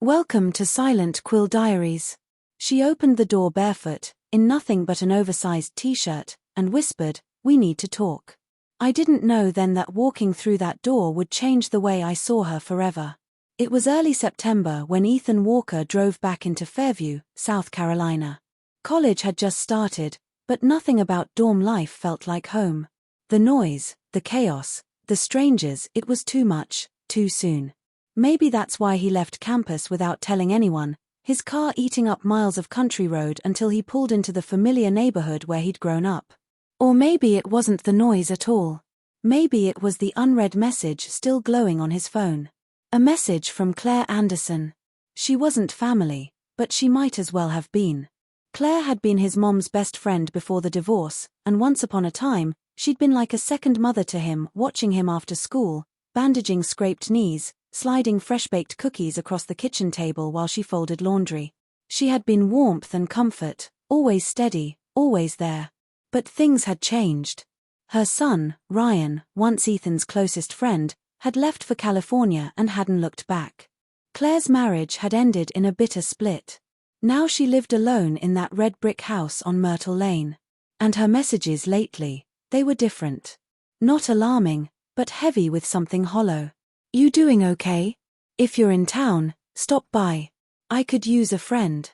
Welcome to Silent Quill Diaries. She opened the door barefoot, in nothing but an oversized t-shirt, and whispered, "We need to talk." I didn't know then that walking through that door would change the way I saw her forever. It was early September when Ethan Walker drove back into Fairview, South Carolina. College had just started, but nothing about dorm life felt like home. The noise, the chaos, the strangers, it was too much, too soon. Maybe that's why he left campus without telling anyone, his car eating up miles of country road until he pulled into the familiar neighborhood where he'd grown up. Or maybe it wasn't the noise at all. Maybe it was the unread message still glowing on his phone. A message from Claire Anderson. She wasn't family, but she might as well have been. Claire had been his mom's best friend before the divorce, and once upon a time, she'd been like a second mother to him, watching him after school, bandaging scraped knees, sliding fresh-baked cookies across the kitchen table while she folded laundry. She had been warmth and comfort, always steady, always there. But things had changed. Her son, Ryan, once Ethan's closest friend, had left for California and hadn't looked back. Claire's marriage had ended in a bitter split. Now she lived alone in that red brick house on Myrtle Lane. And her messages lately, they were different. Not alarming, but heavy with something hollow. "You doing okay? If you're in town, stop by. I could use a friend."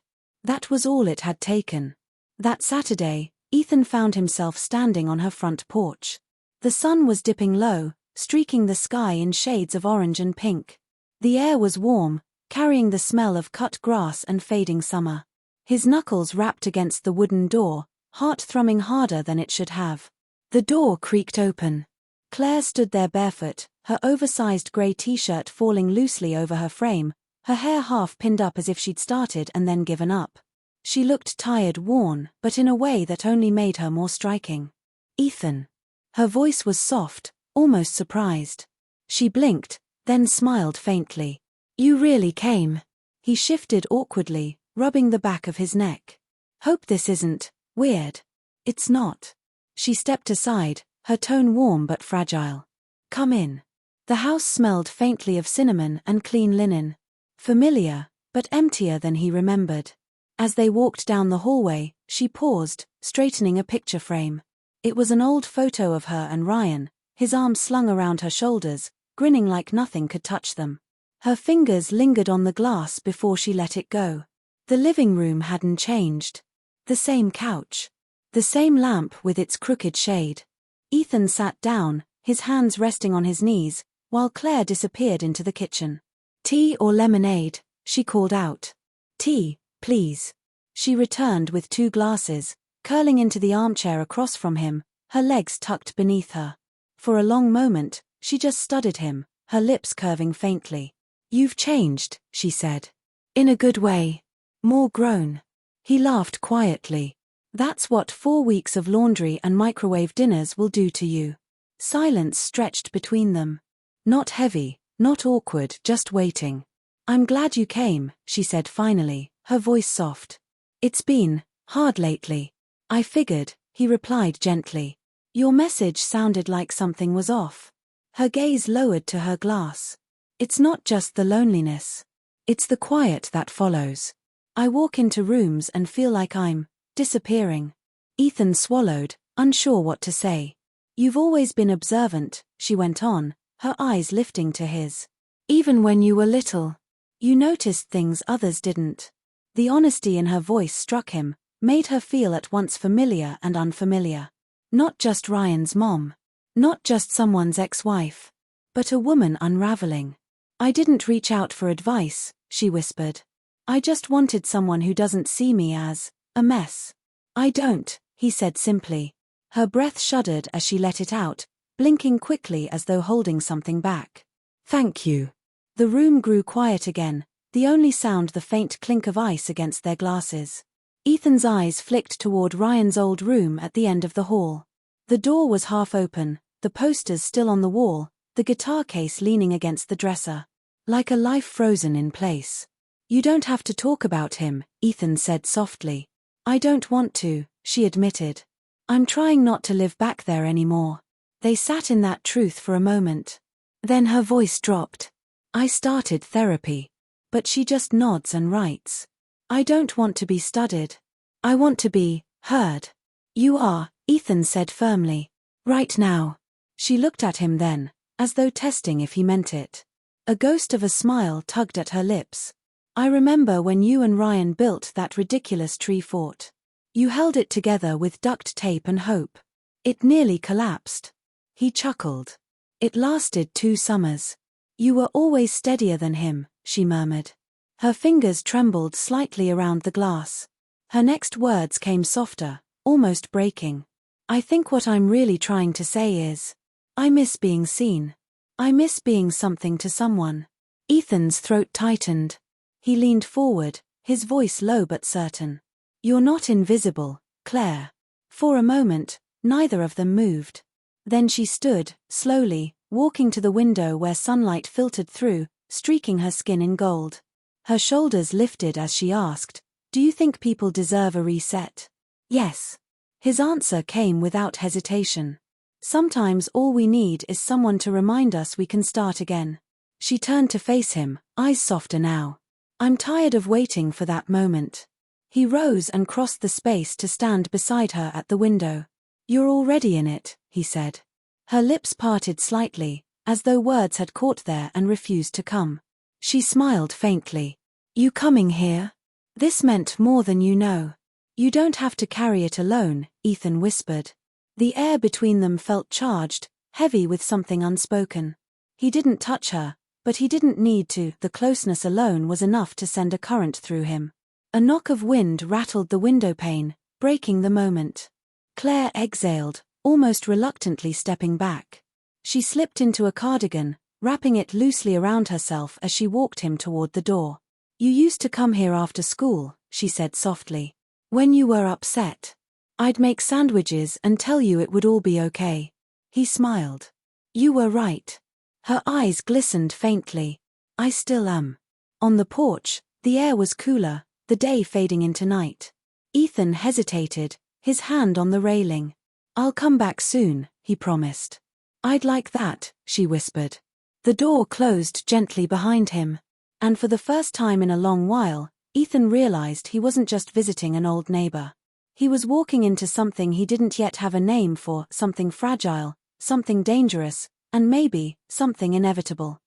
That was all it had taken. That Saturday, Ethan found himself standing on her front porch. The sun was dipping low, streaking the sky in shades of orange and pink. The air was warm, carrying the smell of cut grass and fading summer. His knuckles rapped against the wooden door, heart thrumming harder than it should have. The door creaked open. Claire stood there barefoot, her oversized grey t-shirt falling loosely over her frame, her hair half pinned up as if she'd started and then given up. She looked tired, worn, but in a way that only made her more striking. "Ethan." Her voice was soft, almost surprised. She blinked, then smiled faintly. "You really came." He shifted awkwardly, rubbing the back of his neck. "Hope this isn't weird." "It's not." She stepped aside, her tone warm but fragile. "Come in." The house smelled faintly of cinnamon and clean linen. Familiar, but emptier than he remembered. As they walked down the hallway, she paused, straightening a picture frame. It was an old photo of her and Ryan, his arms slung around her shoulders, grinning like nothing could touch them. Her fingers lingered on the glass before she let it go. The living room hadn't changed. The same couch. The same lamp with its crooked shade. Ethan sat down, his hands resting on his knees, while Claire disappeared into the kitchen. "Tea or lemonade?" she called out. "Tea, please." She returned with 2 glasses, curling into the armchair across from him, her legs tucked beneath her. For a long moment, she just studied him, her lips curving faintly. "You've changed," she said. "In a good way. More grown." He laughed quietly. "That's what 4 weeks of laundry and microwave dinners will do to you." Silence stretched between them. Not heavy, not awkward, just waiting. "I'm glad you came," she said finally, her voice soft. "It's been hard lately." "I figured," he replied gently. "Your message sounded like something was off." Her gaze lowered to her glass. "It's not just the loneliness. It's the quiet that follows. I walk into rooms and feel like I'm disappearing." Ethan swallowed, unsure what to say. "You've always been observant," she went on, her eyes lifting to his. "Even when you were little. You noticed things others didn't." The honesty in her voice struck him, made her feel at once familiar and unfamiliar. Not just Ryan's mom. Not just someone's ex-wife. But a woman unraveling. "I didn't reach out for advice," she whispered. "I just wanted someone who doesn't see me as a mess." "I don't," he said simply. Her breath shuddered as she let it out, blinking quickly as though holding something back. "Thank you." The room grew quiet again, the only sound the faint clink of ice against their glasses. Ethan's eyes flicked toward Ryan's old room at the end of the hall. The door was half open, the posters still on the wall, the guitar case leaning against the dresser. Like a life frozen in place. "You don't have to talk about him," Ethan said softly. "I don't want to," she admitted. "I'm trying not to live back there anymore." They sat in that truth for a moment. Then her voice dropped. "I started therapy. But she just nods and writes. I don't want to be studied. I want to be heard. You are, Ethan said firmly. Right now. She looked at him then, as though testing if he meant it. A ghost of a smile tugged at her lips. I remember when you and Ryan built that ridiculous tree fort. You held it together with duct tape and hope. It nearly collapsed. He chuckled. It lasted 2 summers. You were always steadier than him, she murmured. Her fingers trembled slightly around the glass. Her next words came softer, almost breaking. I think what I'm really trying to say is, I miss being seen. I miss being something to someone. Ethan's throat tightened. He leaned forward, his voice low but certain. You're not invisible, Claire. For a moment, neither of them moved. Then she stood, slowly, walking to the window where sunlight filtered through, streaking her skin in gold. Her shoulders lifted as she asked, Do you think people deserve a reset? Yes. His answer came without hesitation. Sometimes all we need is someone to remind us we can start again. She turned to face him, eyes softer now. I'm tired of waiting for that moment. He rose and crossed the space to stand beside her at the window. You're already in it, he said. Her lips parted slightly, as though words had caught there and refused to come. She smiled faintly. You coming here? This meant more than you know. You don't have to carry it alone, Ethan whispered. The air between them felt charged, heavy with something unspoken. He didn't touch her, but he didn't need to. The closeness alone was enough to send a current through him. A knock of wind rattled the windowpane, breaking the moment. Claire exhaled, almost reluctantly stepping back. She slipped into a cardigan, wrapping it loosely around herself as she walked him toward the door. You used to come here after school, she said softly. When you were upset. I'd make sandwiches and tell you it would all be okay. He smiled. You were right. Her eyes glistened faintly. I still am. On the porch, the air was cooler, the day fading into night. Ethan hesitated, his hand on the railing. I'll come back soon, he promised. I'd like that, she whispered. The door closed gently behind him. And for the first time in a long while, Ethan realized he wasn't just visiting an old neighbor. He was walking into something he didn't yet have a name for, something fragile, something dangerous, and maybe, something inevitable.